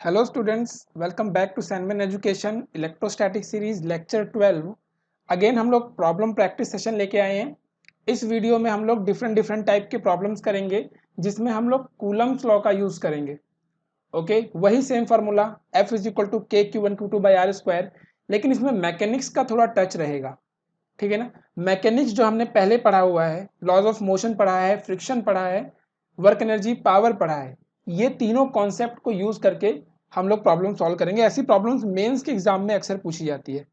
Hello students, welcome back to Sanman education electrostatic series lecture 12। Again हम लोग problem practice session लेके आए हैं। इस वीडियो में हम लोग डिफरेंट टाइप के प्रॉब्लम्स करेंगे जिसमें हम लोग कूलम्स लॉ का यूज़ करेंगे। ओके, वही same formula F is equal to K q one q two by r square, लेकिन इसमें मैकेनिक्स का थोड़ा टच रहेगा। ठीक है ना। मैकेनिक्स जो हमने पहले पढ़ा हुआ है, लॉज ऑफ मोशन पढ़ा है, फ्रिक्शन पढ़ा है, वर्क एनर्जी पावर पढ़ा है, ये तीनों कॉन्सेप्ट को यूज करके हम लोग प्रॉब्लम सॉल्व करेंगे। ऐसी प्रॉब्लम्स मेंस के एग्जाम में अक्सर पूछी जाती है।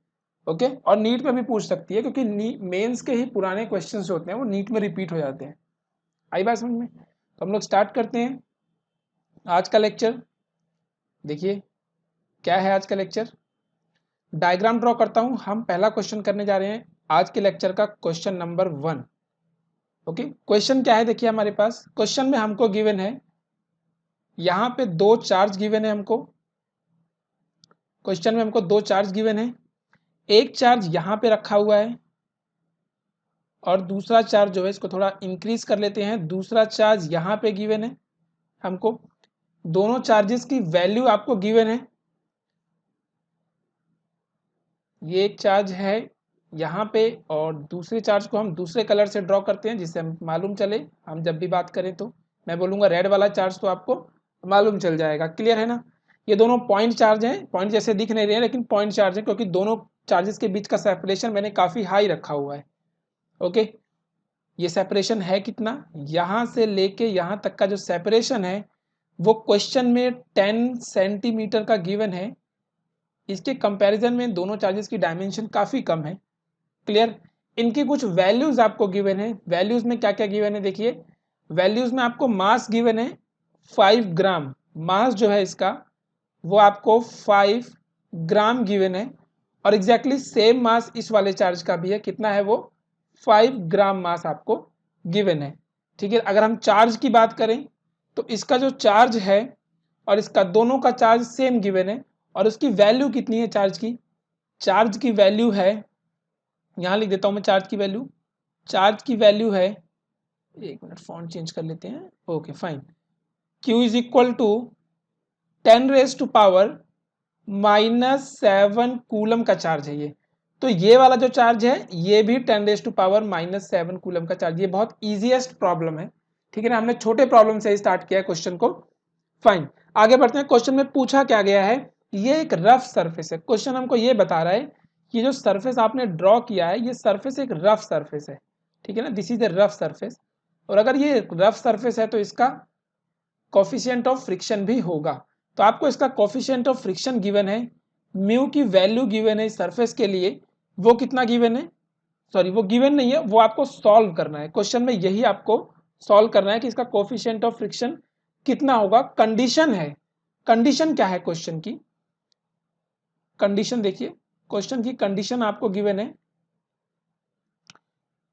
ओके, और नीट में भी पूछ सकती है क्योंकि मेंस के ही पुराने क्वेश्चंस जो होते हैं वो नीट में रिपीट हो जाते हैं। आई बात समझ में? तो हम लोग स्टार्ट करते हैं आज का लेक्चर। देखिए क्या है आज का लेक्चर। डायग्राम ड्रॉ करता हूं। हम पहला क्वेश्चन करने जा रहे हैं आज के लेक्चर का, क्वेश्चन नंबर 1। ओके, क्वेश्चन क्या है देखिए, हमारे पास क्वेश्चन में हमको गिवन है, यहाँ पे दो चार्ज गिवन है हमको। क्वेश्चन में हमको दो चार्ज गिवन है, एक चार्ज यहाँ पे रखा हुआ है और दूसरा चार्ज जो है, इसको थोड़ा इंक्रीज कर लेते हैं, दूसरा चार्ज यहाँ पे गिवन है हमको। दोनों चार्जेस की वैल्यू आपको गिवन है। ये एक चार्ज है यहाँ पे और दूसरे चार्ज को हम दूसरे कलर से ड्रॉ करते हैं जिससे हम मालूम चले, हम जब भी बात करें तो मैं बोलूँगा रेड वाला चार्ज तो आपको मालूम चल जाएगा। क्लियर है ना। ये दोनों पॉइंट चार्ज हैं, पॉइंट जैसे दिख नहीं रहे हैं लेकिन पॉइंट चार्ज है क्योंकि दोनों चार्जेस के बीच का सेपरेशन मैंने काफ़ी हाई रखा हुआ है। ओके, ये सेपरेशन है कितना, यहाँ से लेके यहाँ तक का जो सेपरेशन है वो क्वेश्चन में 10 सेंटीमीटर का गिवन है। इसके कंपैरिजन में दोनों चार्जेस की डायमेंशन काफ़ी कम है। क्लियर। इनकी कुछ वैल्यूज आपको गिवन है। वैल्यूज में क्या क्या गिवन है देखिए, वैल्यूज में आपको मास गिवन है 5 ग्राम। मास जो है इसका वो आपको 5 ग्राम गिवन है और एग्जैक्टली सेम मास इस वाले चार्ज का भी है। कितना है वो? 5 ग्राम मास आपको गिवन है। ठीक है। अगर हम चार्ज की बात करें तो इसका जो चार्ज है और इसका दोनों का चार्ज सेम गिवन है और उसकी वैल्यू कितनी है चार्ज की? चार्ज की वैल्यू है, यहाँ लिख देता हूँ मैं चार्ज की वैल्यू। चार्ज की वैल्यू है, एक मिनट फॉन्ट चेंज कर लेते हैं। Okay fine. Q is equal to 10 raise to power -7 coulomb का चार्ज है ये। तो ये वाला जो चार्ज है ये भी 10 रेज टू पावर -7 कूलम का चार्ज। ये बहुत ईजीएस्ट प्रॉब्लम है। ठीक है ना। हमने छोटे प्रॉब्लम से स्टार्ट किया है क्वेश्चन को। फाइन, आगे बढ़ते हैं। क्वेश्चन में पूछा क्या गया है, ये एक रफ सरफेस है। क्वेश्चन हमको ये बता रहा है कि जो सरफेस आपने ड्रॉ किया है ये सरफेस एक रफ सरफेस है। ठीक है ना, this is a rough surface. और अगर ये रफ सरफेस है तो इसका कोफिशिएंट ऑफ फ्रिक्शन भी होगा। तो आपको इसका कोफिशिएंट ऑफ फ्रिक्शन गिवन है, म्यू की वैल्यू गिवन है इस सरफेस के लिए, वो कितना गिवन है? सॉरी, वो गिवन नहीं है, वो आपको सॉल्व करना है। क्वेश्चन में यही आपको सॉल्व करना है कि इसका कोफिशिएंट ऑफ फ्रिक्शन कितना होगा। कंडीशन है, कंडीशन क्या है क्वेश्चन की? कंडीशन देखिए, क्वेश्चन की कंडीशन आपको गिवन है,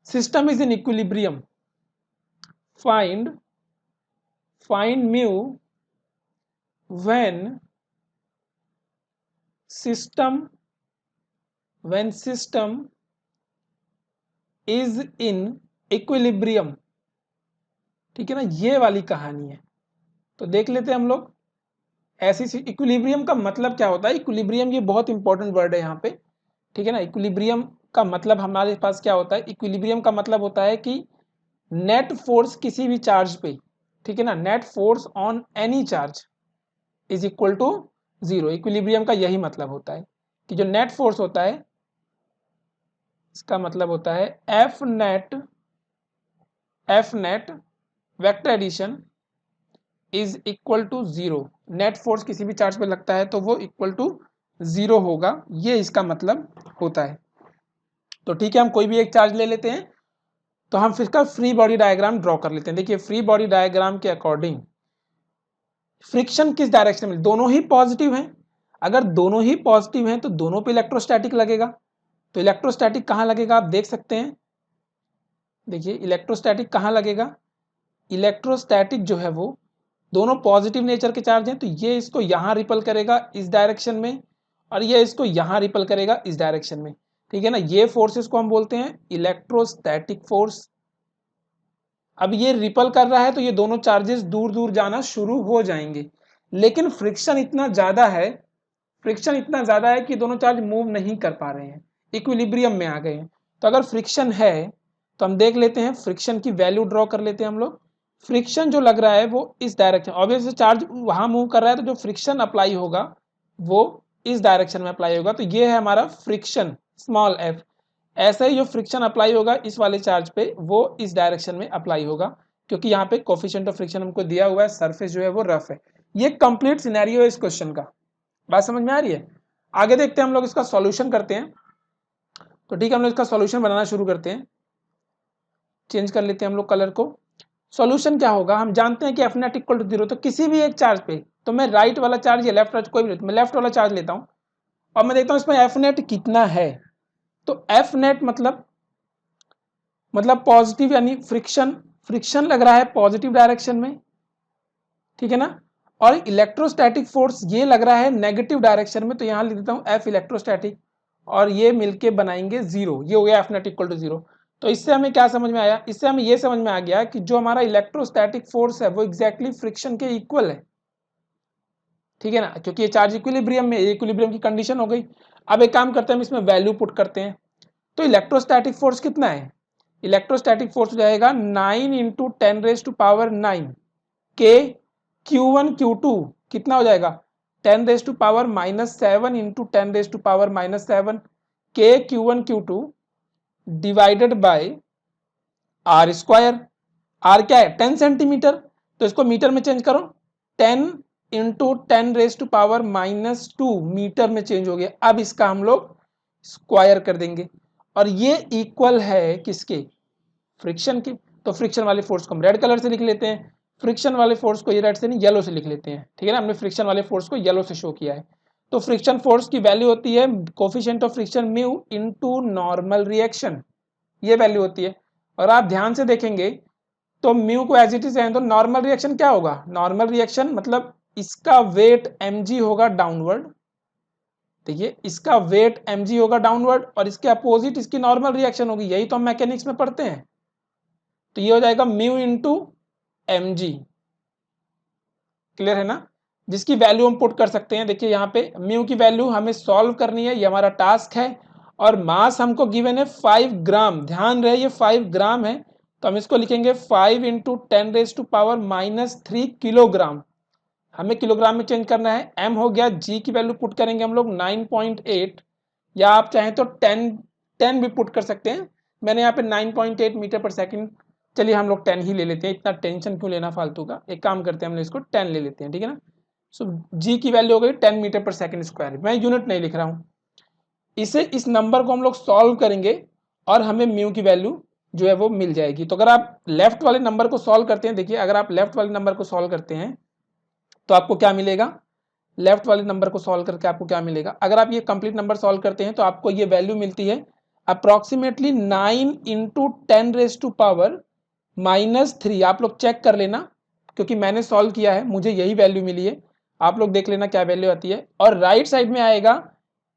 system is in equilibrium, find mu when system is in equilibrium। ठीक है ना, ये वाली कहानी है। तो देख लेते हैं हम लोग। ऐसी इक्विलिब्रियम का मतलब क्या होता है? इक्विलिब्रियम ये बहुत इंपॉर्टेंट वर्ड है यहाँ पे। ठीक है ना। इक्विलिब्रियम का मतलब हमारे पास क्या होता है? इक्विलिब्रियम का मतलब होता है कि नेट फोर्स किसी भी चार्ज पे, ठीक है ना, net force on any charge is equal to 0। Equilibrium का यही मतलब होता है कि जो नेट फोर्स होता है इसका मतलब होता है F net vector addition is equal to 0। Net force किसी भी चार्ज पे लगता है तो वो इक्वल टू 0 होगा, ये इसका मतलब होता है। तो ठीक है, हम कोई भी एक चार्ज ले लेते हैं तो हम फिर इसका फ्री बॉडी डायग्राम ड्रॉ कर लेते हैं। देखिए फ्री बॉडी डायग्राम के अकॉर्डिंग फ्रिक्शन किस डायरेक्शन में? दोनों ही पॉजिटिव हैं। अगर दोनों ही पॉजिटिव हैं तो दोनों पे इलेक्ट्रोस्टैटिक लगेगा। तो इलेक्ट्रोस्टैटिक कहाँ लगेगा आप देख सकते हैं। देखिए इलेक्ट्रोस्टैटिक कहाँ लगेगा, इलेक्ट्रोस्टैटिक जो है वो दोनों पॉजिटिव नेचर के चार्ज हैं तो ये इसको यहाँ रिपल करेगा इस डायरेक्शन में और ये इसको यहाँ रिपल करेगा इस डायरेक्शन में। ठीक है ना, ये फोर्सेस को हम बोलते हैं इलेक्ट्रोस्टैटिक फोर्स। अब ये रिपल कर रहा है तो ये दोनों चार्जेस दूर दूर जाना शुरू हो जाएंगे, लेकिन फ्रिक्शन इतना ज़्यादा है, फ्रिक्शन इतना ज़्यादा है कि दोनों चार्ज मूव नहीं कर पा रहे हैं, इक्विलिब्रियम में आ गए हैं। तो अगर फ्रिक्शन है तो हम देख लेते हैं, फ्रिक्शन की वैल्यू ड्रॉ कर लेते हैं हम लोग। फ्रिक्शन जो लग रहा है वो इस डायरेक्शन, ऑब्वियसली चार्ज वहाँ मूव कर रहा है तो जो फ्रिक्शन अप्लाई होगा वो इस डायरेक्शन में अप्लाई होगा। तो ये है हमारा फ्रिक्शन स्मॉल एफ। ऐसा ही जो फ्रिक्शन अप्लाई होगा इस वाले चार्ज पे वो इस डायरेक्शन में अप्लाई होगा, क्योंकि यहाँ पे कोफिशिएंट ऑफ फ्रिक्शन हमको दिया हुआ है, सरफेस जो है वो रफ है। ये कंप्लीट सिनेरियो है इस क्वेश्चन का। बात समझ में आ रही है? आगे देखते हैं हम लोग इसका सॉल्यूशन करते हैं। तो ठीक है, हम लोग इसका सॉल्यूशन बनाना शुरू करते हैं। चेंज कर लेते हैं हम लोग कलर को। सॉल्यूशन क्या होगा, हम जानते हैं कि एफ नेट इक्वल टू 0। तो किसी भी एक चार्ज पे, तो मैं राइट वाला चार्ज या लेफ्ट वाला, कोई भी, मैं लेफ्ट वाला चार्ज लेता हूँ और मैं देखता हूँ इसमें एफ नेट कितना है। तो एफ नेट मतलब पॉजिटिव, यानी फ्रिक्शन लग रहा है पॉजिटिव डायरेक्शन में, ठीक है ना। और इलेक्ट्रोस्टैटिक फोर्स ये लग रहा है नेगेटिव डायरेक्शन में, तो यहाँ लिख देता हूँ एफ इलेक्ट्रोस्टैटिक, और ये मिलके बनाएंगे 0। ये हो गया एफ नेट इक्वल टू 0। तो इससे हमें क्या समझ में आया, इससे हमें ये समझ में आ गया कि जो हमारा इलेक्ट्रोस्टैटिक फोर्स है वो एग्जैक्टली फ्रिक्शन के इक्वल है, ठीक है ना, क्योंकि ये चार्ज इक्विलिब्रियम में, इक्विलिब्रियम की कंडीशन हो गई। अब एक काम करते हैं, हम इसमें वैल्यू पुट करते हैं। तो इलेक्ट्रोस्टैटिक फोर्स कितना है, इलेक्ट्रोस्टैटिक फोर्स हो जाएगा 9 इंटू 10⁻⁹ के Q1 Q2 कितना हो जाएगा 10⁻⁻7 इंटू 10⁻⁻7 के Q1 Q2 divided by R square. R क्या है 10 सेंटीमीटर, तो इसको मीटर में चेंज करो, 10 इंटू 10⁻⁻2 मीटर में चेंज हो गया। अब इसका हम लोग स्क्वायर कर देंगे और ये इक्वल है किसके, फ्रिक्शन के। तो फ्रिक्शन वाले फोर्स को हम रेड कलर से लिख लेते हैं, फ्रिक्शन वाले फोर्स को ये रेड से नहीं येलो से लिख लेते हैं, ठीक है ना। हमने फ्रिक्शन वाले फोर्स को येलो से शो किया है। तो फ्रिक्शन फोर्स की वैल्यू होती है coefficient of friction mu into normal reaction, ये वैल्यू होती है। और आप ध्यान से देखेंगे तो म्यू को एज इट इज है, तो नॉर्मल रिएक्शन क्या होगा, नॉर्मल रिएक्शन मतलब इसका वेट mg होगा डाउनवर्ड, देखिए इसका वेट mg होगा डाउनवर्ड और इसके अपोजिट इसकी नॉर्मल रिएक्शन होगी। यही तो हम मैकेनिक्स में पढ़ते हैं। तो ये हो जाएगा म्यू इंटू mg, क्लियर है ना, जिसकी वैल्यू हम पुट कर सकते हैं। देखिए यहाँ पे म्यू की वैल्यू हमें सॉल्व करनी है, ये हमारा टास्क है। और मास हमको गिवन है 5 ग्राम, ध्यान रहे ये 5 ग्राम है, तो हम इसको लिखेंगे 5 इंटू 10⁻⁻³ किलोग्राम। हमें किलोग्राम में चेंज करना है। m हो गया, g की वैल्यू पुट करेंगे हम लोग 9.8, या आप चाहें तो 10 भी पुट कर सकते हैं। मैंने यहाँ पे 9.8 मीटर पर सेकंड, चलिए हम लोग 10 ही ले लेते हैं, इतना टेंशन क्यों लेना फालतू का। एक काम करते हैं, हम इसको 10 ले लेते हैं, ठीक है ना। सो g की वैल्यू हो गई 10 मीटर पर सेकंड स्क्वायर। मैं यूनिट नहीं लिख रहा हूँ। इसे, इस नंबर को हम लोग सॉल्व करेंगे और हमें म्यू की वैल्यू जो है वो मिल जाएगी। तो अगर आप लेफ्ट वाले नंबर को सॉल्व करते हैं, देखिए अगर आप लेफ्ट वाले नंबर को सॉल्व करते हैं तो आपको क्या मिलेगा, लेफ्ट वाले नंबर को सॉल्व करके आपको क्या मिलेगा, अगर आप ये कंप्लीट नंबर सॉल्व करते हैं तो आपको ये वैल्यू मिलती है अप्रॉक्सीमेटली 9 इंटू 10⁻⁻3। आप लोग चेक कर लेना, क्योंकि मैंने सॉल्व किया है, मुझे यही वैल्यू मिली है। आप लोग देख लेना क्या वैल्यू आती है। और राइट साइड में आएगा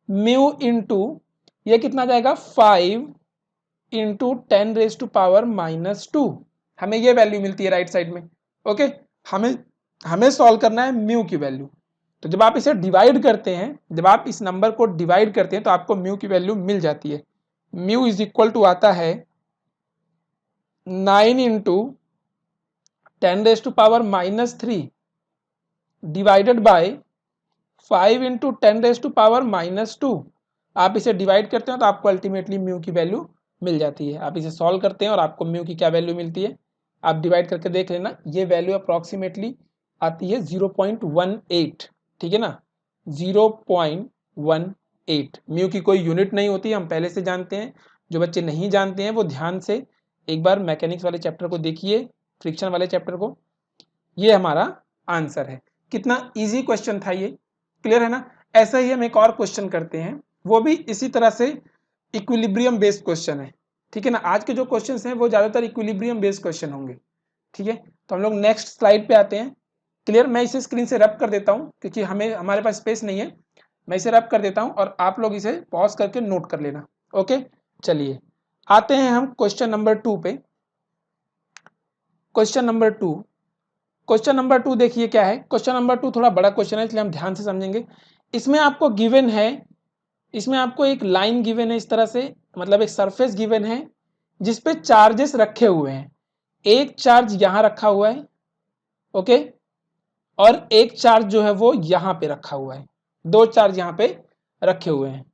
म्यू इंटू, ये कितना जाएगा 5 इंटू 10⁻⁻2। हमें ये वैल्यू मिलती है राइट साइड में। ओके, हमें सॉल्व करना है म्यू की वैल्यू। तो जब आप इसे डिवाइड करते हैं, जब आप इस नंबर को डिवाइड करते हैं तो आपको म्यू की वैल्यू मिल जाती है। म्यू इज इक्वल टू आता है 9 इंटू 10⁻³ डिवाइडेड बाय 5 इंटू 10⁻²। आप इसे डिवाइड करते हैं तो आपको अल्टीमेटली म्यू की वैल्यू मिल जाती है। आप इसे सॉल्व करते हैं और आपको म्यू की क्या वैल्यू मिलती है, आप डिवाइड करके देख लेना। ये वैल्यू अप्रॉक्सीमेटली आती है 0.18, ठीक है ना, 0.18। म्यू की कोई यूनिट नहीं होती, हम पहले से जानते हैं। जो बच्चे नहीं जानते हैं वो ध्यान से एक बार मैकेनिक्स वाले चैप्टर को देखिए, फ्रिक्शन वाले चैप्टर को। ये हमारा आंसर है। कितना इजी क्वेश्चन था ये, क्लियर है ना। ऐसा ही हम एक और क्वेश्चन करते हैं, वो भी इसी तरह से इक्विलिब्रियम बेस्ड क्वेश्चन है, ठीक है ना। आज के जो क्वेश्चंस हैं वो ज़्यादातर इक्विलिब्रियम बेस्ड क्वेश्चन होंगे, ठीक है। तो हम लोग नेक्स्ट स्लाइड पे आते हैं। क्लियर, मैं इसे स्क्रीन से रब कर देता हूँ क्योंकि हमारे पास स्पेस नहीं है। मैं इसे रब कर देता हूँ और आप लोग इसे पॉज करके नोट कर लेना। ओके, चलिए आते हैं हम क्वेश्चन नंबर 2 पे। क्वेश्चन नंबर 2, क्वेश्चन नंबर 2 देखिए क्या है। क्वेश्चन नंबर 2 थोड़ा बड़ा क्वेश्चन है, इसलिए हम ध्यान से समझेंगे। इसमें आपको गिवन है, इसमें आपको एक लाइन गिवन है इस तरह से, मतलब एक सरफेस गिवन है जिसपे चार्जेस रखे हुए हैं। एक चार्ज यहां रखा हुआ है, ओके, और एक चार्ज जो है वो यहां पे रखा हुआ है। दो चार्ज यहां पे रखे हुए हैं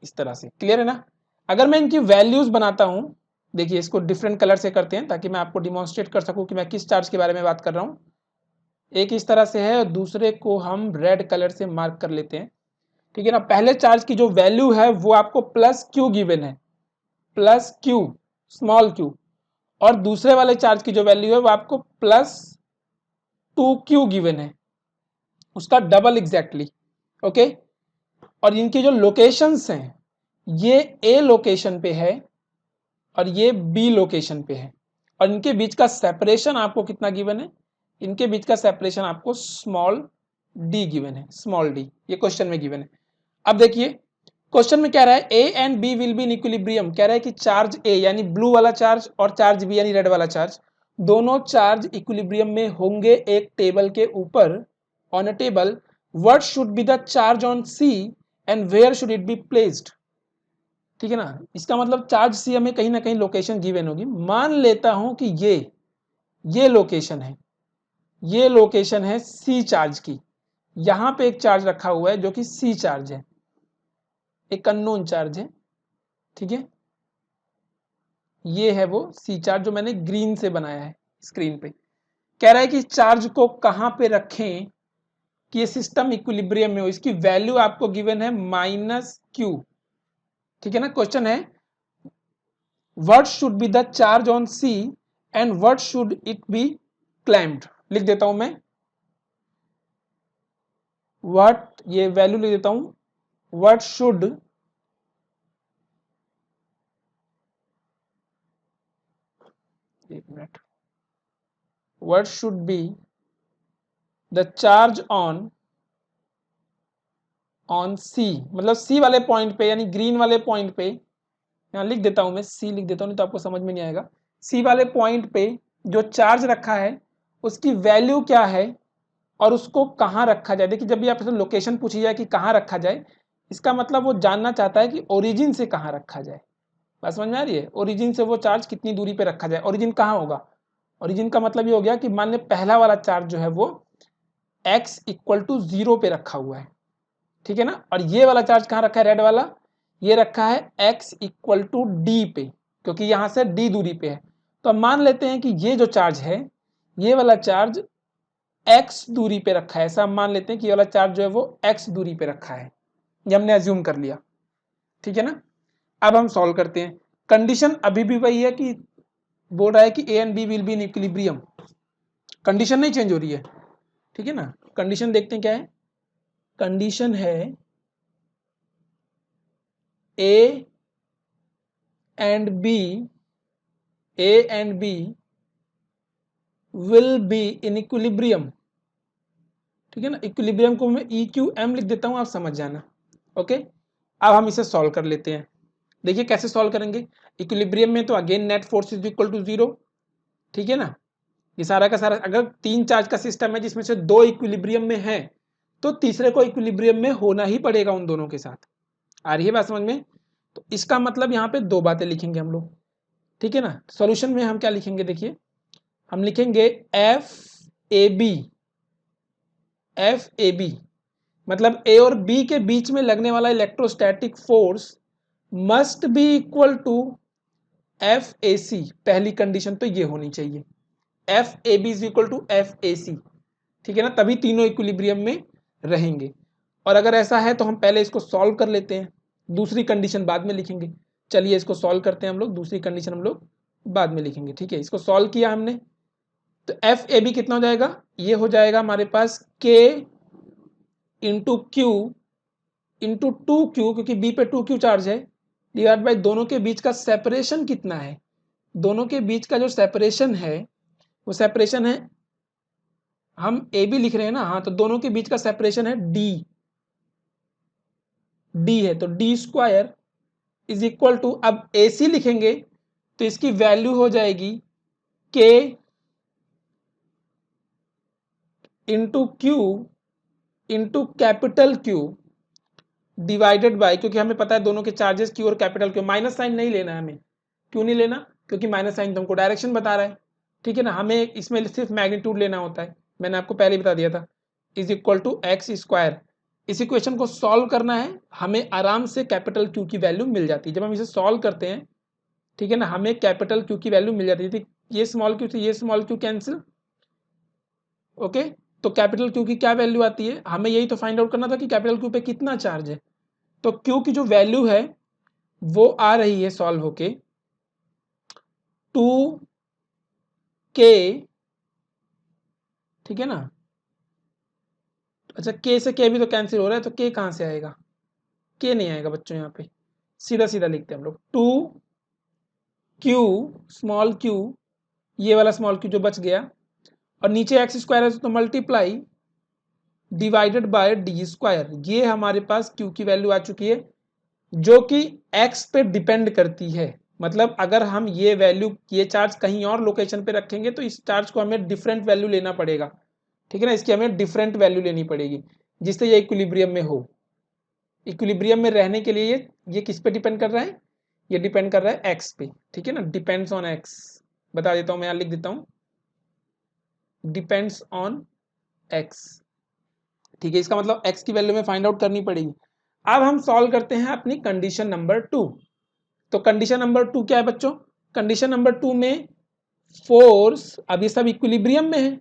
इस तरह से, क्लियर है ना। अगर मैं इनकी वैल्यूज बनाता हूं, देखिए इसको डिफरेंट कलर से करते हैं ताकि मैं आपको डिमॉन्स्ट्रेट कर सकूं कि मैं किस चार्ज के बारे में बात कर रहा हूं। एक इस तरह से है और दूसरे को हम रेड कलर से मार्क कर लेते हैं, ठीक है ना। पहले चार्ज की जो वैल्यू है वो आपको प्लस क्यू गिवन है, प्लस क्यू, स्मॉल क्यू, और दूसरे वाले चार्ज की जो वैल्यू है वो आपको प्लस 2q गिवन है, उसका डबल एग्जैक्टली, ओके। और इनकी जो लोकेशंस हैं, ये ए लोकेशन पे है और ये बी लोकेशन पे है, और इनके बीच का सेपरेशन आपको कितना गिवन है, इनके बीच का सेपरेशन आपको स्मॉल डी गिवन है, स्मॉल डी, ये क्वेश्चन में गिवन है। अब देखिए क्वेश्चन में क्या रहा है, A and B will be in equilibrium. कह रहा है कि चार्ज ए यानी ब्लू वाला चार्ज और चार्ज बी यानी रेड वाला चार्ज, दोनों चार्ज इक्विलिब्रियम में होंगे एक टेबल के ऊपर, on a table. What should be the charge on C and where should it be placed, ठीक है ना। इसका मतलब चार्ज सी हमें कहीं ना कहीं लोकेशन गिवन होगी। मान लेता हूं कि ये लोकेशन है, ये लोकेशन है सी चार्ज की। यहां पे एक चार्ज रखा हुआ है जो कि सी चार्ज है, एक अननोन चार्ज है, ठीक है। ये है वो सी चार्ज जो मैंने ग्रीन से बनाया है स्क्रीन पे। कह रहा है कि चार्ज को कहां पे रखें कि ये सिस्टम इक्विलिब्रियम में हो। इसकी वैल्यू आपको गिवन है -q, ठीक है ना। क्वेश्चन है what should be the charge on C and what should it be clamped. लिख देता हूं मैं, व्हाट, ये वैल्यू लिख देता हूं, व्हाट शुड, एक minute, what should be the charge on C, मतलब सी वाले पॉइंट पे यानी ग्रीन वाले पॉइंट पे। यहाँ लिख देता हूं मैं, सी लिख देता हूं नहीं तो आपको समझ में नहीं आएगा। सी वाले पॉइंट पे जो चार्ज रखा है उसकी वैल्यू क्या है और उसको कहाँ रखा जाए। देखिए जब भी आपसे लोकेशन पूछी जाए कि कहाँ रखा जाए, इसका मतलब वो जानना चाहता है कि ओरिजिन से कहाँ रखा जाए। बात समझ में आ रही है, ओरिजिन से वो चार्ज कितनी दूरी पे रखा जाए, ओरिजिन कहाँ होगा। ओरिजिन का मतलब ये हो गया कि मान ली पहला वाला चार्ज जो है वो x इक्वल टू 0 पे रखा हुआ है, ठीक है ना। और ये वाला चार्ज कहाँ रखा है, रेड वाला, ये रखा है x इक्वल टू डी पे, क्योंकि यहां से d दूरी पे है। तो अब मान लेते हैं कि ये जो चार्ज है, ये वाला चार्ज x दूरी पे रखा है। ऐसा हम मान लेते हैं कि ये वाला चार्ज जो है वो x दूरी पे रखा है, ये हमने अज्यूम कर लिया, ठीक है ना। अब हम सॉल्व करते हैं। कंडीशन अभी भी वही है कि बोल रहा है कि A and B will be in equilibrium, condition नहीं चेंज हो रही है, ठीक है ना। कंडीशन देखते हैं क्या है, कंडीशन है A and B, A and B will be in equilibrium, ठीक है ना। इक्विलिब्रियम को मैं ई क्यू एम लिख देता हूं, आप समझ जाना, ओके। अब हम इसे सॉल्व कर लेते हैं। देखिए कैसे सॉल्व करेंगे। इक्विलिब्रियम में तो again net force is equal to 0, ठीक है ना। ये सारा का सारा, अगर 3 चार्ज का सिस्टम है जिसमें से 2 इक्विलिब्रियम में है तो तीसरे को इक्विलिब्रियम में होना ही पड़ेगा उन दोनों के साथ। आ रही है बात समझ में। तो इसका मतलब यहाँ पे दो बातें लिखेंगे हम लोग, ठीक है ना। सॉल्यूशन में हम क्या लिखेंगे, देखिए हम लिखेंगे F A B, F A B मतलब ए और बी के बीच में लगने वाला electrostatic force must be equal to F A C. पहली कंडीशन तो ये होनी चाहिए, F A B is equal to F A C, ठीक है ना, तभी तीनों इक्विलिब्रियम में रहेंगे। और अगर ऐसा है तो हम पहले इसको सॉल्व कर लेते हैं, दूसरी कंडीशन बाद में लिखेंगे। चलिए इसको सॉल्व करते हैं हम लोग, दूसरी कंडीशन हम लोग बाद में लिखेंगे, ठीक है। इसको सॉल्व किया हमने तो एफ ए बी कितना हो जाएगा, ये हो जाएगा हमारे पास के इंटू क्यू इंटू 2q, क्योंकि बी पे 2q चार्ज है, डिवाइड बाई दोनों के बीच का सेपरेशन कितना है। दोनों के बीच का जो सेपरेशन है वो सेपरेशन है, हम ए बी लिख रहे हैं ना, हाँ, तो दोनों के बीच का सेपरेशन है डी, डी है तो D square is equal to, अब ए सी लिखेंगे तो इसकी वैल्यू हो जाएगी k into Q into capital Q divided by, क्योंकि हमें पता है दोनों के चार्जेस क्यू और कैपिटल क्यू, माइनस साइन नहीं लेना है हमें। क्यों नहीं लेना? क्योंकि माइनस साइन तो हमको डायरेक्शन बता रहा है, ठीक है ना। हमें इसमें सिर्फ मैग्नीट्यूड लेना होता है, मैंने आपको पहले ही बता दिया था। Is equal to X square. इस इक्वेशन को सॉल्व करना है, हमें आराम से कैपिटल क्यू की वैल्यू मिल जाती है। जब हम इसे सॉल्व करते हैं, ठीक है ना, हमें कैपिटल क्यू की वैल्यू मिल जाती है। ये स्मॉल क्यू से ये स्मॉल क्यू कैंसिल, ओके। तो कैपिटल क्यू की क्या वैल्यू आती है, हमें यही तो फाइंड आउट करना था कि कैपिटल क्यू पे कितना चार्ज है। तो क्यू की जो वैल्यू है वो आ रही है सॉल्व होके 2k, ठीक है ना। अच्छा, k से k भी तो कैंसिल हो रहा है, तो k कहाँ से आएगा? k नहीं आएगा बच्चों, यहाँ पे सीधा सीधा लिखते हैं हम लोग 2q स्मॉल q, ये वाला स्मॉल q जो बच गया, और नीचे एक्स स्क्वायर है तो multiply divided by d square. ये हमारे पास q की वैल्यू आ चुकी है, जो कि x पे डिपेंड करती है। मतलब अगर हम ये वैल्यू, ये चार्ज कहीं और लोकेशन पे रखेंगे तो इस चार्ज को हमें डिफरेंट वैल्यू लेना पड़ेगा, ठीक है ना। इसकी हमें डिफरेंट वैल्यू लेनी पड़ेगी जिससे ये इक्विलिब्रियम में हो। इक्विलिब्रियम में रहने के लिए ये किस पे डिपेंड कर रहा है? ये डिपेंड कर रहा है एक्स पे, ठीक है ना। डिपेंड्स ऑन एक्स, बता देता हूँ मैं, यहाँ लिख देता हूँ, डिपेंड्स ऑन एक्स, ठीक है। इसका मतलब एक्स की वैल्यू में फाइंड आउट करनी पड़ेगी। अब हम सॉल्व करते हैं अपनी कंडीशन नंबर 2। तो कंडीशन नंबर 2 क्या है बच्चों? कंडीशन नंबर 2 में फोर्स, अब ये सब इक्विलिब्रियम में है,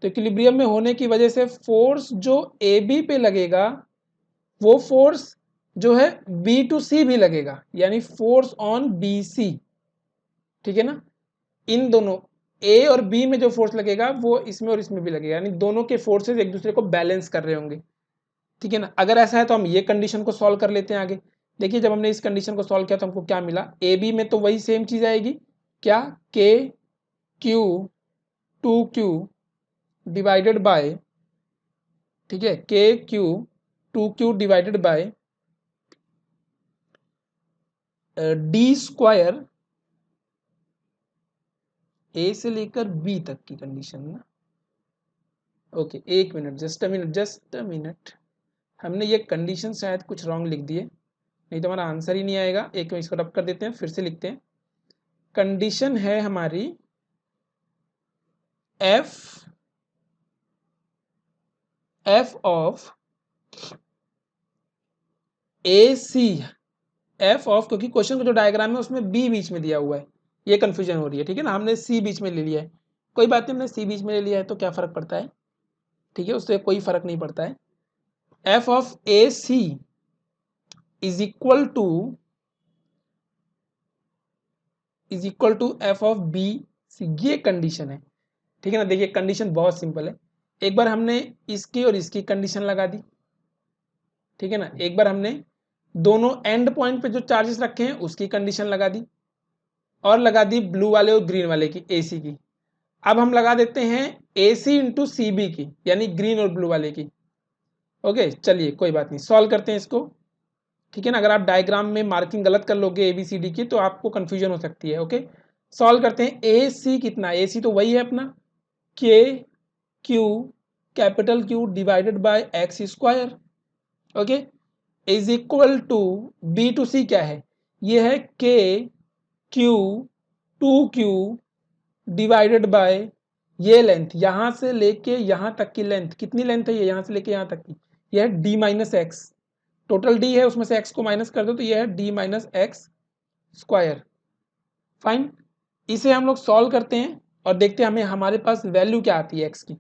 तो इक्विलिब्रियम में होने की वजह से फोर्स जो ए बी पे लगेगा वो फोर्स जो है बी टू सी भी लगेगा, यानी फोर्स ऑन बी सी, ठीक है ना। इन दोनों ए और बी में जो फोर्स लगेगा वो इसमें और इसमें भी लगेगा, यानी दोनों के फोर्सेस एक दूसरे को बैलेंस कर रहे होंगे, ठीक है ना। अगर ऐसा है तो हम ये कंडीशन को सॉल्व कर लेते हैं आगे। देखिए, जब हमने इस कंडीशन को सॉल्व किया तो हमको क्या मिला? ए बी में तो वही सेम चीज आएगी, क्या? के क्यू 2q डिवाइडेड बाय, ठीक है, K q 2q divided by d square, A से लेकर बी तक की कंडीशन ना। ओके, एक minute, just a minute, just a minute. हमने ये कंडीशन शायद कुछ रॉन्ग लिख दिए, नहीं तो हमारा आंसर ही नहीं आएगा। एक इसको रब कर देते हैं, फिर से लिखते हैं। कंडीशन है हमारी F of A C, F of, क्योंकि क्वेश्चन का जो डायग्राम है उसमें बी बीच में दिया हुआ है, ये कंफ्यूजन हो रही है, ठीक है ना। हमने सी बीच में ले लिया है, कोई बात नहीं, हमने सी बीच में ले लिया है तो क्या फर्क पड़ता है, ठीक है, उससे कोई फर्क नहीं पड़ता है। F of A C is equal to F of B C, ये कंडीशन है, ठीक है ना। देखिए, कंडीशन बहुत सिंपल है। एक बार हमने इसकी और इसकी कंडीशन लगा दी, ठीक है ना। एक बार हमने दोनों एंड पॉइंट पे जो चार्जेस रखे हैं उसकी कंडीशन लगा दी, और लगा दी ब्लू वाले और ग्रीन वाले की, एसी की। अब हम लगा देते हैं AC इंटू सी बी की, यानी ग्रीन और ब्लू वाले की। ओके, चलिए कोई बात नहीं, सॉल्व करते हैं इसको, ठीक है ना। अगर आप डायग्राम में मार्किंग गलत कर लोगे ABCD की तो आपको कंफ्यूजन हो सकती है। ओके, सॉल्व करते हैं। AC कितना? AC तो वही है अपना K q capital Q divided by x square, okay, is equal to B to C क्या है? ये है K q 2q divided by ये लेंथ, यहां से लेके यहां तक की लेंथ, कितनी लेंथ है ये, यहां से लेके यहां तक की, ये है d minus x. Total d है, उसमें से x को माइनस कर दो तो ये है d minus X square. Fine, इसे हम लोग सॉल्व करते हैं और देखते हैं हमें हमारे पास वैल्यू क्या आती है x की।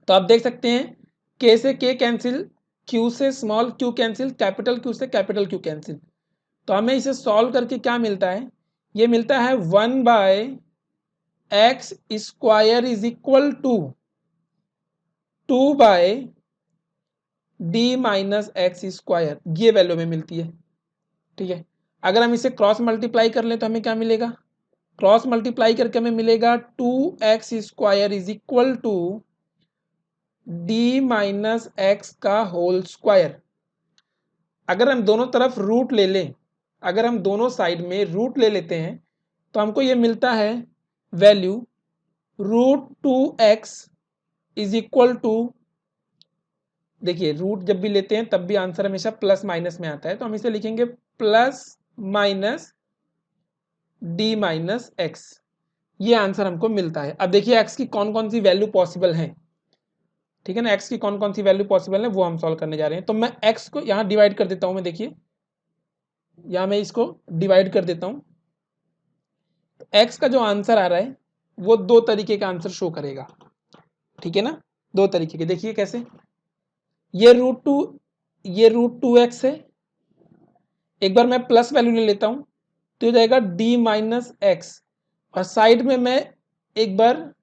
तो आप देख सकते हैं k से k कैंसिल, q से small q cancel, capital Q से कैपिटल Q कैंसिल। तो हमें इसे सॉल्व करके क्या मिलता है? ये मिलता है 1 by x square is equal to 2 by D minus X square, ये वैल्यू में मिलती है, ठीक है। अगर हम इसे क्रॉस मल्टीप्लाई कर लें तो हमें क्या मिलेगा? क्रॉस मल्टीप्लाई करके हमें मिलेगा 2x square is equal to D minus X का होल स्क्वायर। अगर हम दोनों तरफ रूट ले लें, अगर हम दोनों साइड में रूट ले लेते हैं तो हमको ये मिलता है value √2x is equal to, देखिए रूट जब भी लेते हैं तब भी आंसर हमेशा प्लस माइनस में आता है, तो हम इसे लिखेंगे plus minus D minus x. ये आंसर हमको मिलता है। अब देखिए एक्स की कौन कौन सी वैल्यू पॉसिबल है, ठीक है ना, एक्स की कौन कौन सी वैल्यू पॉसिबल है वो हम सॉल्व करने जा रहे हैं। तो मैं एक्स को यहाँ डिवाइड कर देता हूँ, मैं देखिए यहाँ मैं इसको डिवाइड कर देता हूँ। तो एक्स का जो आंसर आ रहा है वो दो तरीके का आंसर शो करेगा, ठीक है ना, दो तरीके के। देखिए कैसे, ये √2 एक्स है, एक बार मैं प्लस वैल्यू ले लेता हूँ तो हो जाएगा डी माइनस एक्स, और साइड में मैं एक बार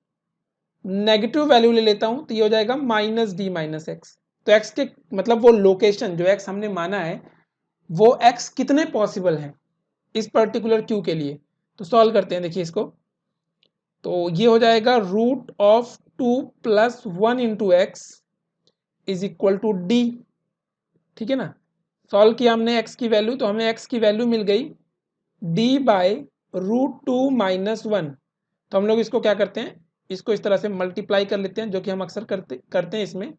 नेगेटिव वैल्यू ले लेता हूं तो ये हो जाएगा माइनस डी माइनस एक्स। तो एक्स के मतलब वो लोकेशन जो एक्स हमने माना है वो एक्स कितने पॉसिबल हैं इस पर्टिकुलर क्यू के लिए। तो सॉल्व करते हैं, देखिए इसको। तो ये हो जाएगा √2 plus 1 into X is equal to D, ठीक है ना। सॉल्व किया हमने एक्स की वैल्यू, तो हमें एक्स की वैल्यू मिल गई डी बाय √2 माइनस 1। तो हम लोग इसको क्या करते हैं, इसको इस तरह से मल्टीप्लाई कर लेते हैं, जो कि हम अक्सर करते हैं इसमें,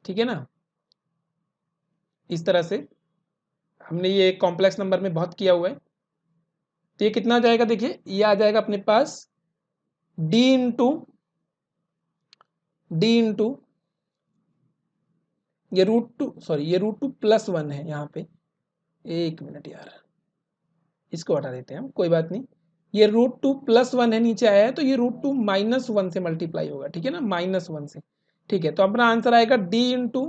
ठीक है ना। इस तरह से हमने ये कॉम्प्लेक्स नंबर में बहुत किया हुआ है। तो ये कितना आ जाएगा, देखिए ये आ जाएगा अपने पास डी इंटू ये √2 प्लस 1 है यहाँ पे। एक मिनट यार, इसको हटा देते हैं हम, कोई बात नहीं। ये √2 प्लस 1 है, नीचे आया है, तो ये √2 माइनस 1 से मल्टीप्लाई होगा, ठीक है ना, माइनस 1 से। ठीक है, तो अपना आंसर आएगा डी इंटू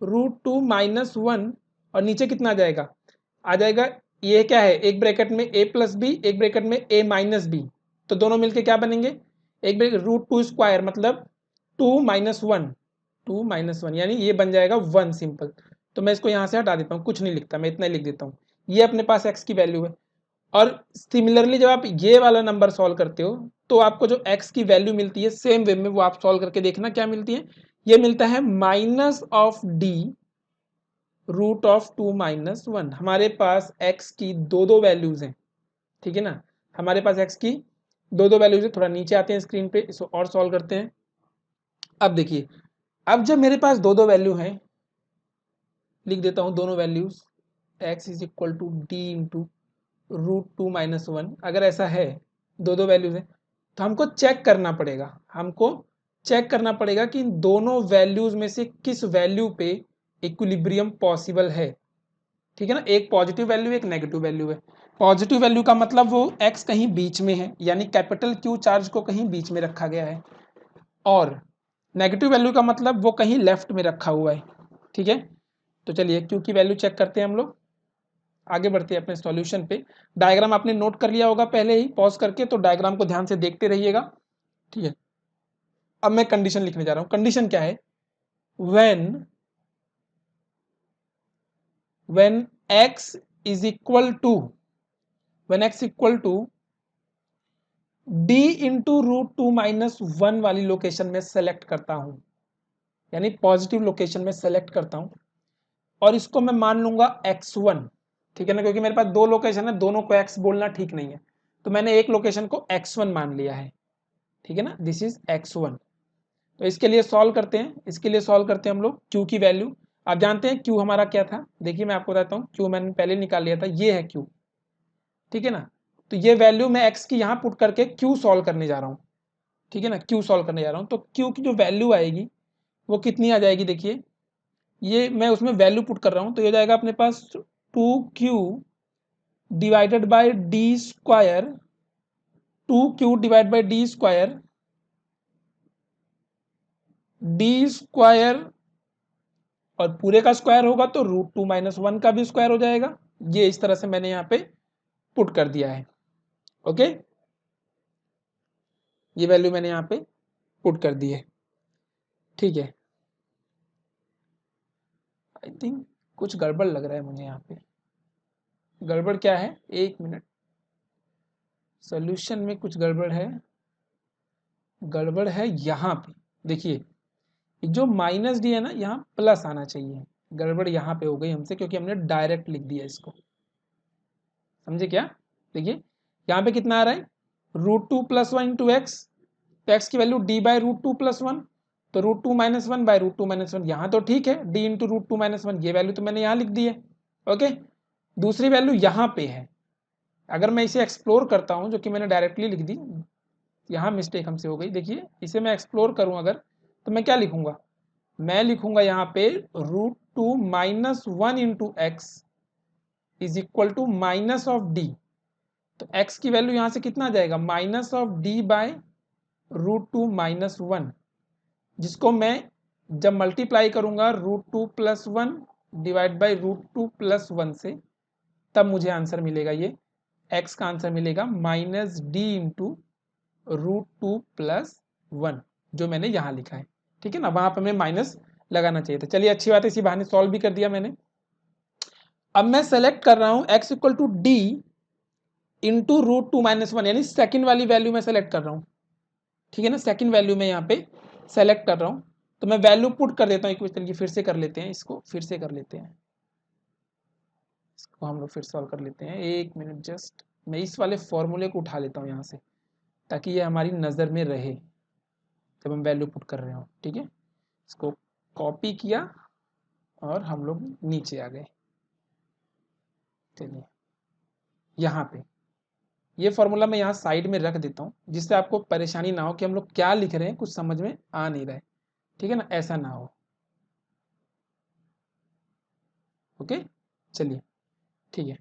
√2 माइनस 1, और नीचे कितना आ जाएगा, ये क्या है, एक ब्रैकेट में a प्लस बी, एक ब्रैकेट में a माइनस बी, तो दोनों मिलके क्या बनेंगे, एक ब्रैकेट √2 स्क्वायर मतलब 2 माइनस 1 यानी ये बन जाएगा 1 सिंपल। तो मैं इसको यहाँ से हटा देता हूँ, कुछ नहीं लिखता, मैं इतना ही लिख देता हूँ। ये अपने पास x की वैल्यू है। और सिमिलरली जब आप ये वाला नंबर सॉल्व करते हो तो आपको जो x की वैल्यू मिलती है सेम वे में वो आप सॉल्व करके देखना क्या मिलती है। ये मिलता है माइनस ऑफ डी √2 माइनस 1। हमारे पास x की दो वैल्यूज हैं, ठीक है ना, हमारे पास x की दो वैल्यूज है। थोड़ा नीचे आते हैं स्क्रीन पे, इसको और सॉल्व करते हैं। अब देखिए, अब जब मेरे पास दो वैल्यू हैं, लिख देता हूं दोनों values, x is equal to D into √2 minus 1। अगर ऐसा है, दो वैल्यूज है, तो हमको चेक करना पड़ेगा कि इन दोनों वैल्यूज में से किस वैल्यू पे इक्विलिब्रियम पॉसिबल है, ठीक है ना। एक पॉजिटिव वैल्यू, एक नेगेटिव वैल्यू है। पॉजिटिव वैल्यू का मतलब वो x कहीं बीच में है, यानी कैपिटल Q चार्ज को कहीं बीच में रखा गया है, और नेगेटिव वैल्यू का मतलब वो कहीं लेफ्ट में रखा हुआ है, ठीक है। तो चलिए Q की वैल्यू चेक करते हैं हम लोग, आगे बढ़ते हैं अपने सॉल्यूशन पे। डायग्राम आपने नोट कर लिया होगा पहले ही पॉज करके, तो डायग्राम को ध्यान से देखते रहिएगा, ठीक है। अब मैं कंडीशन लिखने जा रहा हूं। कंडीशन क्या है, when x is equal to d into √2 minus 1 वाली लोकेशन में सेलेक्ट करता हूं, यानी पॉजिटिव लोकेशन में सेलेक्ट करता हूं, और इसको मैं मान लूंगा x1, ठीक है ना, क्योंकि मेरे पास दो लोकेशन है, दोनों को x बोलना ठीक नहीं है, तो मैंने एक लोकेशन को x1 मान लिया है, ठीक है ना, दिस इज x1। तो इसके लिए सॉल्व करते हैं हम लोग q की वैल्यू। आप जानते हैं q हमारा क्या था, देखिए मैं आपको बताता हूँ, q मैंने पहले निकाल लिया था, ये है q, ठीक है ना। तो ये वैल्यू मैं x की यहाँ पुट करके q सॉल्व करने जा रहा हूँ, ठीक है ना, q सॉल्व करने जा रहा हूँ। तो q की जो वैल्यू आएगी वो कितनी आ जाएगी, देखिए ये मैं उसमें वैल्यू पुट कर रहा हूँ, तो ये हो जाएगा अपने पास 2q divided by d square, 2q divide by d square, और पूरे का स्क्वायर होगा तो √2 माइनस 1 का भी स्क्वायर हो जाएगा। ये इस तरह से मैंने यहाँ पे पुट कर दिया है, ओके, ये वैल्यू मैंने यहाँ पे पुट कर दी है, ठीक है। आई थिंक कुछ गड़बड़ लग रहा है मुझे यहाँ पे, गड़बड़ क्या है, एक मिनट, सॉल्यूशन में कुछ गड़बड़ है यहाँ पे। देखिए जो माइनस डी है ना, यहाँ प्लस आना चाहिए, गड़बड़ यहाँ पे हो गई हमसे क्योंकि हमने डायरेक्ट लिख दिया इसको, समझे क्या। देखिए यहाँ पे कितना आ रहा है, √2 प्लस 1 इंटू एक्स, तो x की value d by root two plus one, तो root two minus one by root two minus one, यहाँ तो ठीक है, d into root two minus one, ये वैल्यू तो मैंने यहाँ लिख दी है। ओके, दूसरी वैल्यू यहाँ पे है, अगर मैं इसे एक्सप्लोर करता हूँ, जो कि मैंने डायरेक्टली लिख दी, यहाँ मिस्टेक हमसे हो गई, देखिए इसे मैं एक्सप्लोर करूँ अगर, तो मैं क्या लिखूंगा, मैं लिखूंगा यहाँ पे root two minus one into X is equal to minus of D. तो x की वैल्यू यहाँ से कितना आ जाएगा, minus of D by root two minus one, जिसको मैं जब मल्टीप्लाई करूंगा root two plus one divide by root two plus one से, तब मुझे आंसर मिलेगा, ये x का आंसर मिलेगा minus D into root two plus one, जो मैंने यहाँ लिखा है। ठीक है ना, वहां पर हमें माइनस लगाना चाहिए था। चलिए अच्छी बात है, इसी बहाने सॉल्व भी कर दिया मैंने। अब मैं सेलेक्ट कर रहा हूं x equal to D into root two minus one, यानी सेकेंड वाली वैल्यू मैं सेलेक्ट कर रहा हूँ। ठीक है ना, सेकंड वैल्यू में यहाँ पे सेलेक्ट कर रहा हूँ, तो मैं वैल्यू पुट कर देता हूँ इक्वेशन की, फिर से कर लेते हैं इसको, फिर से कर लेते हैं इसको, हम लोग फिर सॉल्व कर लेते हैं। एक मिनट जस्ट, मैं इस वाले फॉर्मूले को उठा लेता हूँ यहाँ से, ताकि ये हमारी नज़र में रहे जब हम वैल्यू पुट कर रहे हो। ठीक है, इसको कॉपी किया और हम लोग नीचे आ गए। चलिए यहाँ पे ये फॉर्मूला मैं यहाँ साइड में रख देता हूँ, जिससे आपको परेशानी ना हो कि हम लोग क्या लिख रहे हैं, कुछ समझ में आ नहीं रहा है। ठीक है ना, ऐसा ना हो। ओके, चलिए ठीक है,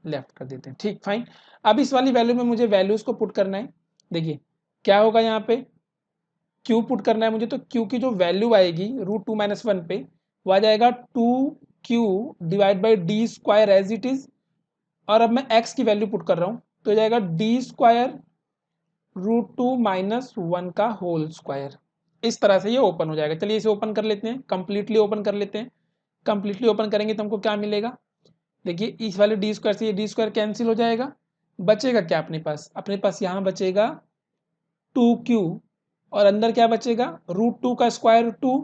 लेफ्ट कर देते हैं। ठीक, फाइन। अब इस वाली वैल्यू में मुझे वैल्यूज को पुट करना है। देखिए क्या होगा, यहाँ पे क्यू पुट करना है मुझे, तो क्यू की जो वैल्यू आएगी रूट टू माइनस वन पे, वो आ जाएगा two Q divide by D square as it is. और अब मैं एक्स की वैल्यू पुट कर रहा हूँ, तो हो जाएगा D square root two minus one का होल स्क्वायर। इस तरह से ये ओपन हो जाएगा। चलिए इसे ओपन कर लेते हैं, कंप्लीटली ओपन कर लेते हैं। कंप्लीटली ओपन करेंगे तो हमको क्या मिलेगा, देखिए इस वाले डी स्क्वायर से ये डी स्क्वायर कैंसिल हो जाएगा, बचेगा क्या अपने पास, अपने पास यहाँ बचेगा टू क्यू, और अंदर क्या बचेगा, रूट टू का स्क्वायर टू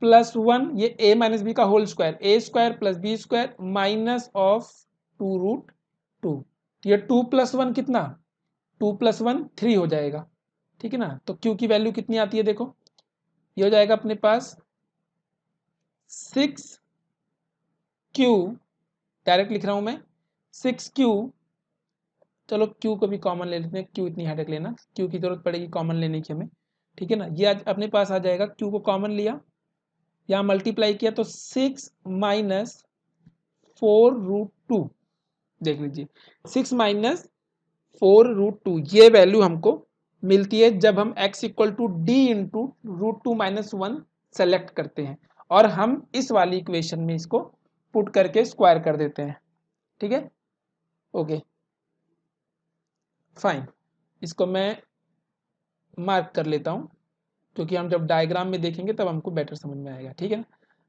प्लस वन, ये ए माइनस बी का whole square, A square plus B square minus of two root two. ये टू प्लस वन कितना, टू प्लस वन थ्री हो जाएगा। ठीक है ना, तो क्यू की वैल्यू कितनी आती है, देखो ये हो जाएगा अपने पास सिक्स क्यू, डायरेक्ट लिख रहा हूं मैं सिक्स क्यू, चलो क्यू को भी कॉमन ले लेते हैं, क्यू इतनी हेडेक लेना, क्यू की जरूरत पड़ेगी कॉमन लेने की हमें। ठीक है ना, ये आज अपने पास आ जाएगा, क्यू को कॉमन लिया, यहाँ मल्टीप्लाई किया तो six minus four root two, देख लीजिए six minus four root two, ये वैल्यू हमको मिलती है जब हम x equal to D into root two minus one select करते हैं, और हम इस वाली इक्वेशन में इसको पुट करके स्क्वायर कर देते हैं। ठीक है, ओके फाइन, इसको मैं मार्क कर लेता हूँ, क्योंकि हम जब डायग्राम में देखेंगे तब हमको बेटर समझ में आएगा। ठीक है ना,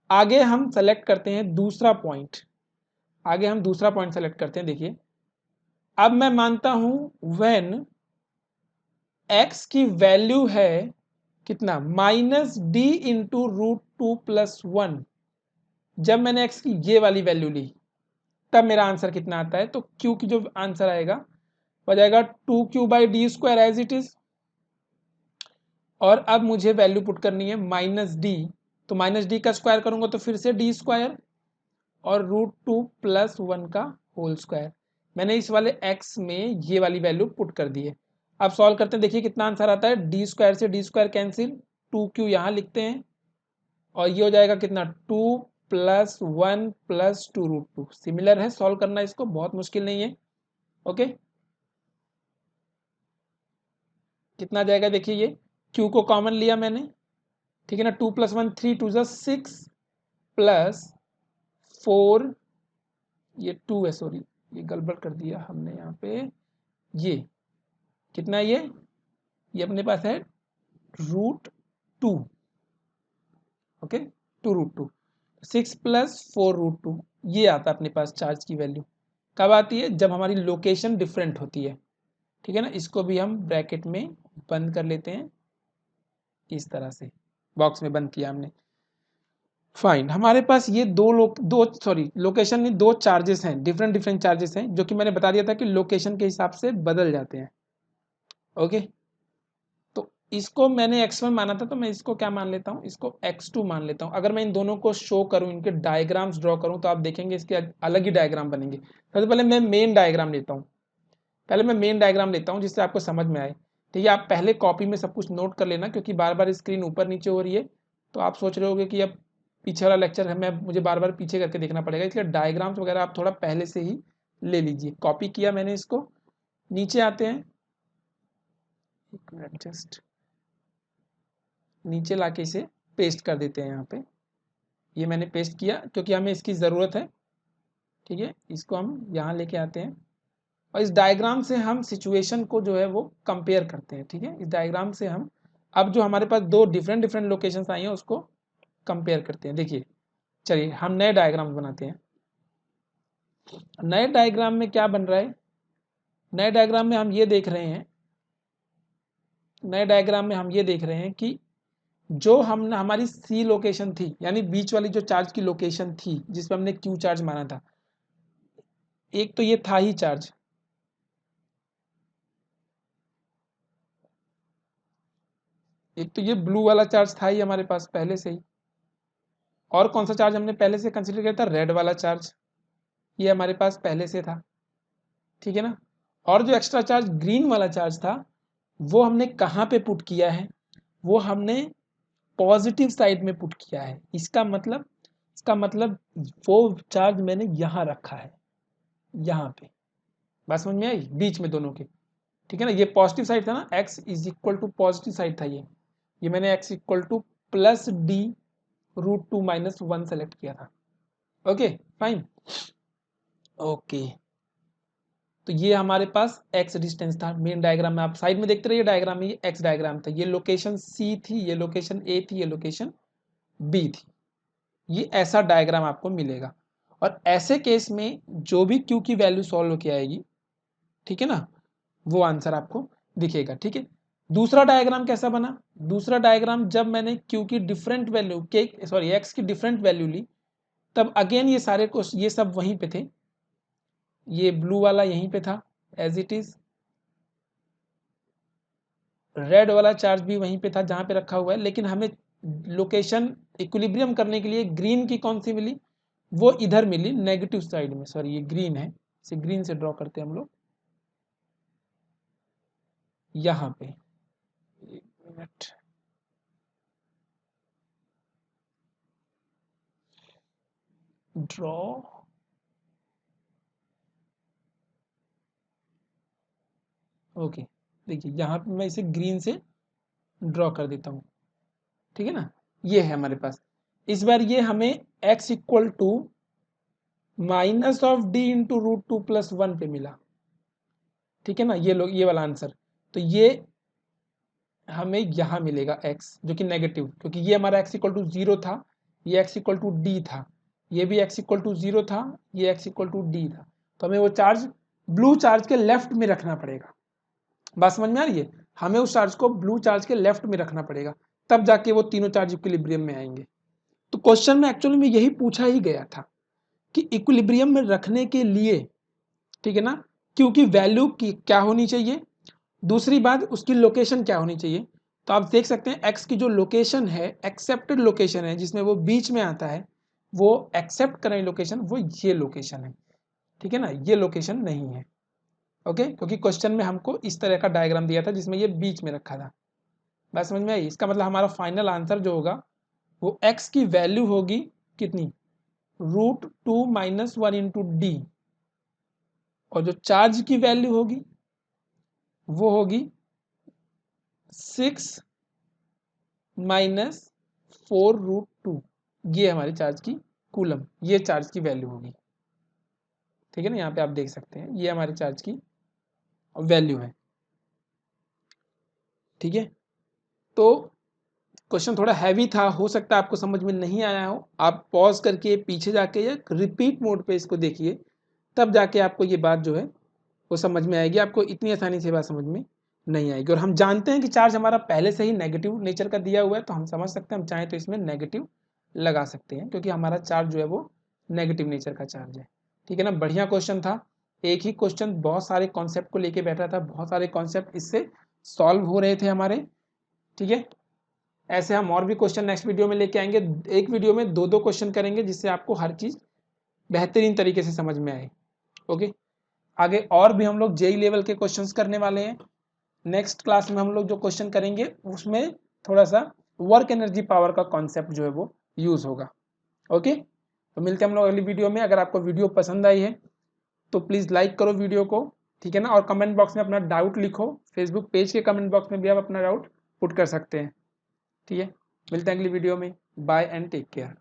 आगे हम सेलेक्ट करते हैं दूसरा पॉइंट, आगे हम दूसरा पॉइंट सेलेक्ट करते हैं। देखिए अब मैं मानता हूं व्हेन x की वैल्यू है कितना, minus D into root two plus one, जब मैंने x की ये वाली वैल्यू ली तब मेरा आंसर कितना आता है, तो q की जो आंसर आएगा हो जाएगा two Q by D square as it is, और अब मुझे वैल्यू पुट करनी है माइनस डी, तो माइनस डी का स्क्वायर करूंगा तो फिर से डी स्क्वायर और रूट टू प्लस वन का होल स्क्वायर। मैंने इस वाले x में ये वाली वैल्यू पुट कर दी है। अब सॉल्व करते हैं, देखिए कितना आंसर आता है, डी स्क्वायर से D square cancel, two Q यहाँ लिखते हैं, और ये हो जाएगा कितना, two plus one plus two root two. Similar है, सॉल्व करना इसको बहुत मुश्किल नहीं है। ओके, कितना जाएगा, देखिए ये q को कॉमन लिया मैंने, ठीक है ना, two plus one three, two जा सिक्स प्लस फोर, ये टू है, सॉरी ये गड़बड़ कर दिया हमने यहाँ पे, ये कितना है ये अपने पास है root two. Okay, two root two, six plus four root two, ये आता है अपने पास चार्ज की वैल्यू। कब आती है, जब हमारी लोकेशन डिफरेंट होती है। ठीक है ना, इसको भी हम ब्रैकेट में बंद कर लेते हैं, इस तरह से बॉक्स में बंद किया हमने। फाइन, हमारे पास ये लोकेशन नहीं, दो चार्जेस हैं, डिफरेंट डिफरेंट चार्जेस हैं, जो कि मैंने बता दिया था कि लोकेशन के हिसाब से बदल जाते हैं। ओके, तो इसको मैंने x1 माना था, तो मैं इसको क्या मान लेता हूँ, इसको x2 मान लेता हूँ। अगर मैं इन दोनों को शो करूँ, इनके डायग्राम्स ड्रॉ करूँ, तो आप देखेंगे इसके अलग ही डायग्राम बनेंगे। सबसे पहले मैं मेन डायग्राम लेता हूँ, जिससे आपको समझ में आए। ठीक है, आप पहले कॉपी में सब कुछ नोट कर लेना, क्योंकि बार बार स्क्रीन ऊपर नीचे हो रही है, तो आप सोच रहे होगे कि अब पीछे वाला लेक्चर है, मुझे बार बार पीछे करके देखना पड़ेगा, इसलिए डायग्राम्स वगैरह आप थोड़ा पहले से ही ले लीजिए। कॉपी किया मैंने इसको, नीचे आते हैं, एक मिनट जस्ट, नीचे लाके इसे पेस्ट कर देते हैं यहाँ पे। ये मैंने पेस्ट किया क्योंकि हमें इसकी ज़रूरत है। ठीक है, इसको हम यहाँ लेके आते हैं और इस डायग्राम से हम सिचुएशन को जो है वो कंपेयर करते हैं। ठीक है, इस डायग्राम से हम अब जो हमारे पास दो डिफरेंट डिफरेंट लोकेशंस आई हैं उसको कंपेयर करते हैं। देखिए, चलिए हम नए डायग्राम बनाते हैं। नए डायग्राम में क्या बन रहा है, नए डायग्राम में हम ये देख रहे हैं, कि जो हमने हमारी सी लोकेशन थी, यानी बीच वाली जो चार्ज की लोकेशन थी जिसपे हमने क्यू चार्ज माना था, एक तो ये था ही चार्ज, एक तो ये ब्लू वाला चार्ज था ही हमारे पास पहले से ही, और कौन सा चार्ज हमने पहले से कंसिडर किया था, रेड वाला चार्ज, ये हमारे पास पहले से था। ठीक है ना, और जो एक्स्ट्रा चार्ज ग्रीन वाला चार्ज था वो हमने कहाँ पे पुट किया है, वो हमने पॉजिटिव साइड में पुट किया है। इसका मतलब वो चार्ज मैंने यहाँ रखा है, यहाँ पे। बात समझ में आई, बीच में दोनों के। ठीक है ना, ये पॉजिटिव साइड था ना, x is equal to positive side था, ये मैंने x equal to plus D root 2 minus 1 select किया था। ओके फाइन, ओके, तो ये हमारे पास x डिस्टेंस था। मेन डायग्राम में आप साइड में देखते रहिए, डायग्राम में ये x डायग्राम था, ये लोकेशन C थी, ये लोकेशन A थी, ये लोकेशन B थी। ये ऐसा डायग्राम आपको मिलेगा, और ऐसे केस में जो भी Q की वैल्यू सॉल्व होके आएगी, ठीक है ना, वो आंसर आपको दिखेगा। ठीक है, दूसरा डायग्राम कैसा बना, दूसरा डायग्राम जब मैंने Q की डिफरेंट वैल्यू x की डिफरेंट वैल्यू ली, तब अगेन ये सारे ये सब वहीं पे थे, ये ब्लू वाला यहीं पे था एज इट इज, रेड वाला चार्ज भी वहीं पे था जहां पे रखा हुआ है, लेकिन हमें लोकेशन इक्विलिब्रियम करने के लिए ग्रीन की कौन सी मिली, वो इधर मिली नेगेटिव साइड में। सॉरी, ये ग्रीन है, इसे ग्रीन से ड्रॉ करते हैं हम लोग यहाँ पे। एक मिनट, ड्रॉ, ओके, देखिए यहाँ पे मैं इसे ग्रीन से ड्रॉ कर देता हूँ। ठीक है ना, ये है हमारे पास। इस बार ये हमें x equal to minus of D into root 2 plus 1 पे मिला। ठीक है ना, ये वाला आंसर, तो ये हमें यहाँ मिलेगा x, जो कि नेगेटिव, क्योंकि ये हमारा x इक्वल टू 0 था, ये x इक्वल टू डी था, ये भी x इक्वल टू 0 था, ये x इक्वल टू डी था, तो हमें वो चार्ज ब्लू चार्ज के लेफ्ट में रखना पड़ेगा। बात समझ में आ रही है, हमें उस चार्ज को ब्लू चार्ज के लेफ्ट में रखना पड़ेगा, तब जाके वो तीनों चार्ज इक्विलिब्रियम में आएंगे। तो क्वेश्चन में एक्चुअली में यही पूछा ही गया था कि इक्विलिब्रियम में रखने के लिए, ठीक है ना, क्योंकि वैल्यू की क्या होनी चाहिए, दूसरी बात उसकी लोकेशन क्या होनी चाहिए। तो आप देख सकते हैं x की जो लोकेशन है, एक्सेप्टेड लोकेशन है, जिसमें वो बीच में आता है, वो एक्सेप्ट करें लोकेशन, वो ये लोकेशन है। ठीक है ना, ये लोकेशन नहीं है। ओके, क्योंकि क्वेश्चन में हमको इस तरह का डायग्राम दिया था जिसमें ये बीच में रखा था। बात समझ में आई, इसका मतलब हमारा फाइनल आंसर जो होगा वो x की वैल्यू होगी कितनी, रूट 2 माइनस 1 इंटू डी, और जो चार्ज की वैल्यू होगी वो होगी 6 माइनस 4 रूट 2। ये हमारे चार्ज की कूलम, ये चार्ज की वैल्यू होगी। ठीक है ना, यहाँ पे आप देख सकते हैं ये हमारे चार्ज की वैल्यू है। ठीक है, तो क्वेश्चन थोड़ा हैवी था, हो सकता है आपको समझ में नहीं आया हो, आप पॉज करके पीछे जाके या रिपीट मोड पे इसको देखिए, तब जाके आपको ये बात जो है वो समझ में आएगी। आपको इतनी आसानी से बात समझ में नहीं आएगी, और हम जानते हैं कि चार्ज हमारा पहले से ही नेगेटिव नेचर का दिया हुआ है, तो हम समझ सकते हैं, हम चाहें तो इसमें नेगेटिव लगा सकते हैं, क्योंकि हमारा चार्ज जो है वो नेगेटिव नेचर का चार्ज है। ठीक है ना, बढ़िया क्वेश्चन था। एक ही क्वेश्चन बहुत सारे कॉन्सेप्ट को लेके बैठा था, बहुत सारे कॉन्सेप्ट इससे सॉल्व हो रहे थे हमारे। ठीक है, ऐसे हम और भी क्वेश्चन नेक्स्ट वीडियो में लेके आएंगे। एक वीडियो में दो दो क्वेश्चन करेंगे, जिससे आपको हर चीज़ बेहतरीन तरीके से समझ में आए। ओके, आगे और भी हम लोग जेई लेवल के क्वेश्चंस करने वाले हैं। नेक्स्ट क्लास में हम लोग जो क्वेश्चन करेंगे उसमें थोड़ा सा वर्क एनर्जी पावर का कॉन्सेप्ट जो है वो यूज होगा। ओके, तो मिलते हैं हम लोग अगली वीडियो में। अगर आपको वीडियो पसंद आई है तो प्लीज़ लाइक करो वीडियो को, ठीक है ना, और कमेंट बॉक्स में अपना डाउट लिखो। फेसबुक पेज के कमेंट बॉक्स में भी आप अपना डाउट पुट कर सकते हैं। ठीक है, मिलते हैं अगली वीडियो में। Bye and take care.